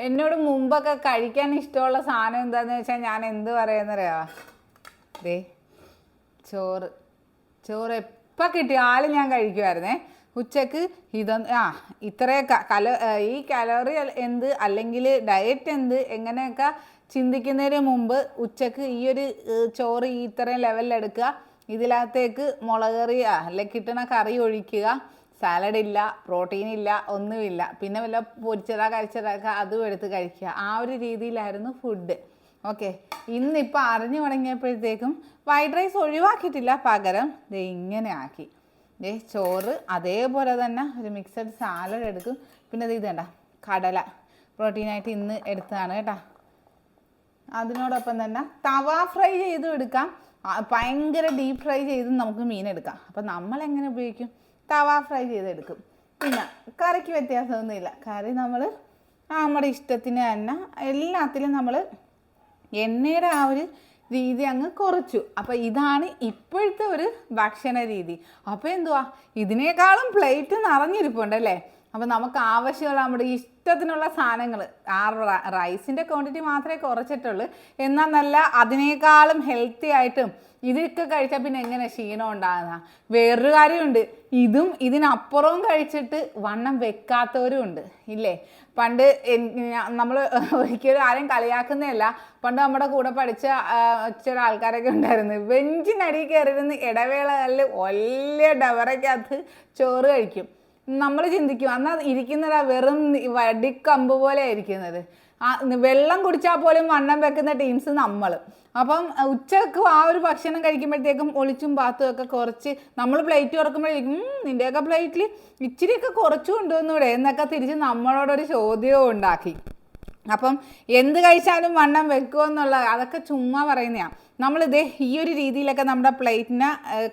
എന്നോട് മുമ്പൊക്കെ കഴിക്കാൻ ഇഷ്ടമുള്ള സാധനം എന്താന്ന് വെച്ചാൽ ഞാൻ എന്ത് പറയുന്നറിയാ, ദേ ചോറ്. ചോറ് എപ്പോൾ കിട്ടിയാലും ഞാൻ കഴിക്കുമായിരുന്നേ. ഉച്ചക്ക് ഇത്രയൊക്കെ ഈ കലോറി എന്ത് അല്ലെങ്കിൽ ഡയറ്റ് എന്ത് എങ്ങനെയൊക്കെ ചിന്തിക്കുന്നതിന് മുമ്പ് ഉച്ചക്ക് ഈ ഒരു ചോറ് ഇത്രയും ലെവലിലെടുക്കുക, ഇതിനകത്തേക്ക് മുളക് കറി അല്ലെങ്കിൽ കിട്ടുന്ന കറി ഒഴിക്കുക, സാലഡ് ഇല്ല, പ്രോട്ടീൻ ഇല്ല, ഒന്നുമില്ല, പിന്നെ വല്ല പൊരിച്ചതാ കഴിച്ചതൊക്കെ അതും എടുത്ത് കഴിക്കുക. ആ ഒരു രീതിയിലായിരുന്നു ഫുഡ്. ഓക്കെ, ഇന്നിപ്പോൾ അറിഞ്ഞു തുടങ്ങിയപ്പോഴത്തേക്കും ഫ്രൈഡ് റൈസ് ഒഴിവാക്കിയിട്ടില്ല, പകരം ദേ ഇങ്ങനെ ആക്കി. ദേ ചോറ്, അതേപോലെ തന്നെ ഒരു മിക്സഡ് സാലഡ് എടുക്കും. പിന്നെ ഇത് വേണ്ട കടല പ്രോട്ടീനായിട്ട് ഇന്ന് എടുത്തതാണ് കേട്ടോ. അതിനോടൊപ്പം തന്നെ തവ ഫ്രൈ ചെയ്തും എടുക്കാം, ഭയങ്കര ഡീപ്പ് ഫ്രൈ ചെയ്തും നമുക്ക് മീൻ എടുക്കാം. അപ്പം നമ്മളെങ്ങനെ ഉപയോഗിക്കും? തവ ഫ്രൈ ചെയ്തെടുക്കും. പിന്നെ കറിക്ക് വ്യത്യാസമൊന്നുമില്ല. കറി നമ്മൾ നമ്മുടെ ഇഷ്ടത്തിന് തന്നെ എല്ലാത്തിലും നമ്മൾ എണ്ണയുടെ ആ ഒരു രീതി അങ്ങ് കുറച്ചു. അപ്പോൾ ഇതാണ് ഇപ്പോഴത്തെ ഒരു ഭക്ഷണ രീതി. അപ്പോൾ എന്തുവാ, ഇതിനേക്കാളും പ്ലേറ്റ് നിറഞ്ഞിരിപ്പുണ്ടല്ലേ. അപ്പോൾ നമുക്ക് ആവശ്യമുള്ള നമ്മുടെ ഇഷ്ടത്തിനുള്ള സാധനങ്ങൾ, ആ റൈസിൻ്റെ ക്വാണ്ടിറ്റി മാത്രമേ കുറച്ചിട്ടുള്ളൂ, എന്നാൽ നല്ല അതിനേക്കാളും ഹെൽത്തി ആയിട്ടും ഇതൊക്കെ കഴിച്ചാൽ പിന്നെ എങ്ങനെ ക്ഷീണം ഉണ്ടാകുന്ന. വേറൊരു കാര്യമുണ്ട്, ഇതും ഇതിനപ്പുറവും കഴിച്ചിട്ട് വണ്ണം വെക്കാത്തവരും ഉണ്ട് ഇല്ലേ. പണ്ട് നമ്മൾ ഒരിക്കലും ആരും കളിയാക്കുന്നതല്ല, പണ്ട് നമ്മുടെ കൂടെ പഠിച്ച ചില ആൾക്കാരൊക്കെ ഉണ്ടായിരുന്നു, ബെഞ്ചിനടിയിൽ കയറിയിരുന്ന് ഇടവേളകളിൽ വലിയ ഡവറയ്ക്കകത്ത് ചോറ് കഴിക്കും. നമ്മൾ ചിന്തിക്കും എന്നാൽ ഇരിക്കുന്നതാ വെറും വടിക്കമ്പ് പോലെ ഇരിക്കുന്നത്. വെള്ളം കുടിച്ചാൽ പോലും വണ്ണം വെക്കുന്ന ടീംസ് നമ്മൾ. അപ്പം ഉച്ചക്ക് ആ ഒരു ഭക്ഷണം കഴിക്കുമ്പോഴത്തേക്കും ഒളിച്ചും പാത്തും ഒക്കെ കുറച്ച് നമ്മൾ പ്ലേറ്റ് തുറക്കുമ്പോഴേക്കും നിൻ്റെയൊക്കെ പ്ലേറ്റിൽ ഇച്ചിരിയൊക്കെ കുറച്ചു കൊണ്ടുവന്നൂടെ എന്നൊക്കെ തിരിച്ച് നമ്മളോടൊരു ചോദ്യവും ഉണ്ടാക്കി. അപ്പം എന്ത് കഴിച്ചാലും വണ്ണം വെക്കുമെന്നുള്ള അതൊക്കെ ചുമ്മാ പറയുന്നതാണ്. നമ്മളിതേ ഈ ഒരു രീതിയിലൊക്കെ നമ്മുടെ പ്ലേറ്റിനെ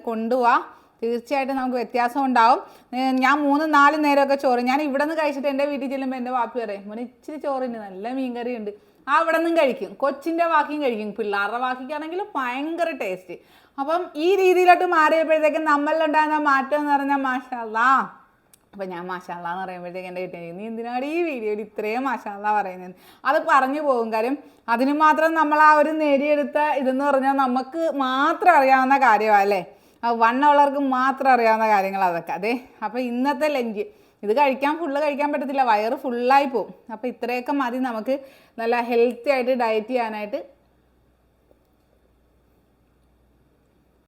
കൊണ്ടുപോവാം, തീർച്ചയായിട്ടും നമുക്ക് വ്യത്യാസം ഉണ്ടാവും. ഞാൻ 3-4 നേരമൊക്കെ ചോറ് ഞാൻ ഇവിടെ നിന്ന് കഴിച്ചിട്ട് എൻ്റെ വീട്ടിൽ ചെല്ലുമ്പോൾ എൻ്റെ വാപ്പി പറയും, മോനെ ഇച്ചിരി ചോറുണ്ട്, നല്ല മീൻകറി ഉണ്ട്, അവിടെ നിന്നും കഴിക്കും. കൊച്ചിൻ്റെ ബാക്കിയും കഴിക്കും, പിള്ളേരുടെ ബാക്കിക്കാണെങ്കിലും ഭയങ്കര ടേസ്റ്റ്. അപ്പം ഈ രീതിയിലോട്ട് മാറിയപ്പോഴത്തേക്കും നമ്മളിലുണ്ടാകുന്ന മാറ്റം എന്ന് പറഞ്ഞാൽ മാഷാല്ലാ. അപ്പം ഞാൻ മാഷാല്ലാ എന്ന് പറയുമ്പോഴത്തേക്ക് എൻ്റെ കിട്ടിയ നീ എന്തിനാണ് ഈ വീഡിയോയിൽ ഇത്രയും മാഷാല്ലാ പറയുന്നത്, അത് പറഞ്ഞു പോകും. കാര്യം അതിന് മാത്രം നമ്മൾ ആ ഒരു നേടിയെടുത്ത ഇതെന്ന് പറഞ്ഞാൽ നമുക്ക് മാത്രം അറിയാവുന്ന കാര്യമാണ് അല്ലേ, വണ്ണമുള്ളവർക്ക് മാത്രം അറിയാവുന്ന കാര്യങ്ങൾ അതൊക്കെ. അതെ, അപ്പോൾ ഇന്നത്തെ ലഞ്ച് ഇത് ഫുള്ള് കഴിക്കാൻ പറ്റത്തില്ല, വയറ് ഫുള്ളായി പോകും. അപ്പോൾ ഇത്രയൊക്കെ മതി നമുക്ക് നല്ല ഹെൽത്തി ആയിട്ട് ഡയറ്റ് ചെയ്യാനായിട്ട്.